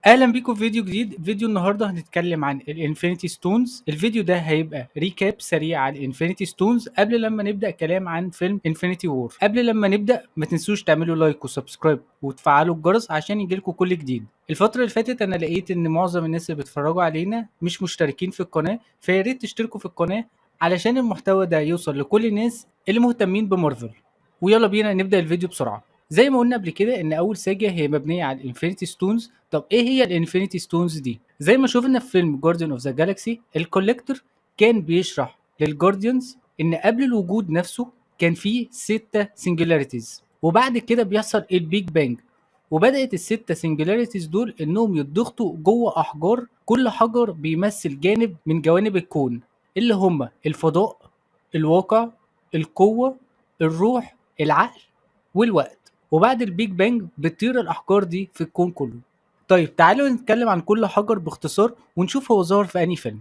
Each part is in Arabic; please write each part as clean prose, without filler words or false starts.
اهلا بيكم في فيديو جديد. فيديو النهارده هنتكلم عن الانفينيتي ستونز. الفيديو ده هيبقى ريكاب سريع عن الانفينيتي ستونز قبل لما نبدا كلام عن فيلم انفينيتي وور. قبل لما نبدا ما تنسوش تعملوا لايك وسبسكرايب وتفعلوا الجرس عشان يجيلكم كل جديد. الفتره اللي فاتت انا لقيت ان معظم الناس اللي بيتفرجوا علينا مش مشتركين في القناه، فيا ريت تشتركوا في القناه علشان المحتوى ده يوصل لكل الناس اللي مهتمين بمارفل. ويلا بينا نبدا الفيديو بسرعه. زي ما قلنا قبل كده ان اول ساجة هي مبنيه على الانفينيتي ستونز. طب ايه هي الانفينيتي ستونز دي؟ زي ما شفنا في فيلم جارديان اوف ذا جالاكسي، الكوليكتور كان بيشرح للجارديانز ان قبل الوجود نفسه كان فيه 6 سنجولاريتيز، وبعد كده بيحصل البيج بانج، وبدات ال6 سنجولاريتيز دول انهم يتضغطوا جوه احجار، كل حجر بيمثل جانب من جوانب الكون اللي هم الفضاء، الواقع، القوه، الروح، العقل، والوقت. وبعد البيج بانج بتطير الاحجار دي في الكون كله. طيب تعالوا نتكلم عن كل حجر باختصار ونشوف هو ظهر في انهي فيلم.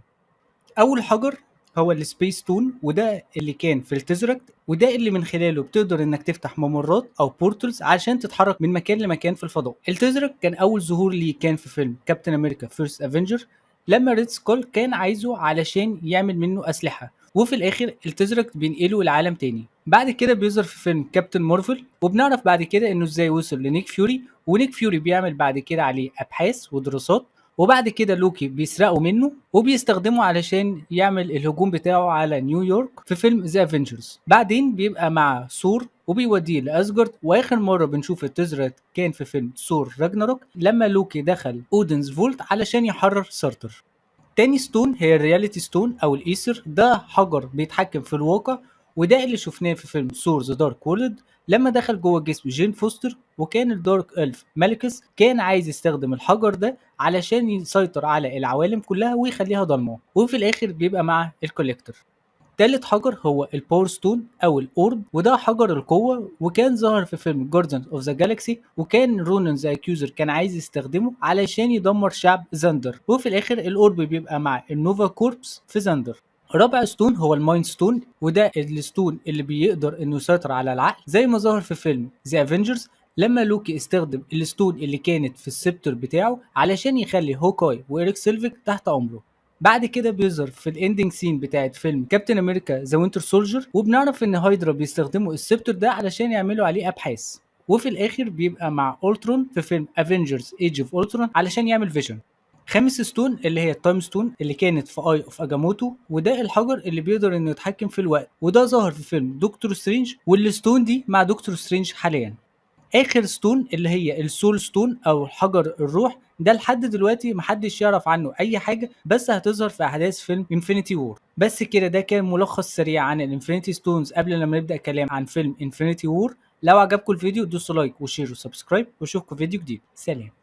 اول حجر هو السبيس تون، وده اللي كان في التزركت، وده اللي من خلاله بتقدر انك تفتح ممرات او بورتلز عشان تتحرك من مكان لمكان في الفضاء. التزركت كان اول ظهور ليه كان في فيلم كابتن امريكا فيرست افنجر، لما ريد سكول كان عايزه علشان يعمل منه اسلحه، وفي الاخر التزركت بينقله لعالم تاني. بعد كده بيظهر في فيلم كابتن مارفل، وبنعرف بعد كده انه ازاي وصل لنيك فيوري، ونيك فيوري بيعمل بعد كده عليه ابحاث ودراسات، وبعد كده لوكي بيسرقوا منه وبيستخدمه علشان يعمل الهجوم بتاعه على نيويورك في فيلم ذا افنجرز. بعدين بيبقى مع ثور وبيوديه لاسجارد، واخر مره بنشوف التزرت كان في فيلم ثور راجناروك لما لوكي دخل اودنز فولت علشان يحرر سارتر. تاني ستون هي الرياليتي ستون او الايسر، ده حجر بيتحكم في الواقع، وده اللي شفناه في فيلم ثور ذا دارك وورلد لما دخل جوه جسم جين فوستر، وكان الدارك الف مالكس كان عايز يستخدم الحجر ده علشان يسيطر على العوالم كلها ويخليها ضلمه، وفي الاخر بيبقى مع الكوليكتور. تالت حجر هو الباور ستون او الاورب، وده حجر القوه، وكان ظهر في فيلم جارديانز اوف ذا جالاكسي، وكان رونان ذا اكيوزر كان عايز يستخدمه علشان يدمر شعب زاندر، وفي الاخر الاورب بيبقى مع النوفا كوربس في زاندر. رابع ستون هو المايند ستون، وده الستون اللي بيقدر انه يسيطر على العقل، زي ما ظهر في فيلم ذا افنجرز لما لوكي استخدم الستون اللي كانت في السبتر بتاعه علشان يخلي هوكاي وإيريك سيلفيك تحت امره. بعد كده بيظهر في الاندنج سين بتاعت فيلم كابتن امريكا ذا وينتر سولجر، وبنعرف ان هايدرا بيستخدموا السبتر ده علشان يعملوا عليه ابحاث، وفي الاخر بيبقى مع اولترون في فيلم افنجرز ايج اوف اولترون علشان يعمل فيجن. خامس ستون اللي هي التايم ستون اللي كانت في اي اوف اجاموتو، وده الحجر اللي بيقدر انه يتحكم في الوقت، وده ظهر في فيلم دكتور سترينج، والستون دي مع دكتور سترينج حاليا. اخر ستون اللي هي السول ستون او حجر الروح، ده لحد دلوقتي محدش يعرف عنه اي حاجه، بس هتظهر في احداث فيلم انفينيتي وور. بس كده ده كان ملخص سريع عن الانفينيتي ستونز قبل لما نبدا كلام عن فيلم انفينيتي وور. لو عجبكم الفيديو دوسوا لايك وشير وسبسكرايب، واشوفكم في فيديو جديد. سلام.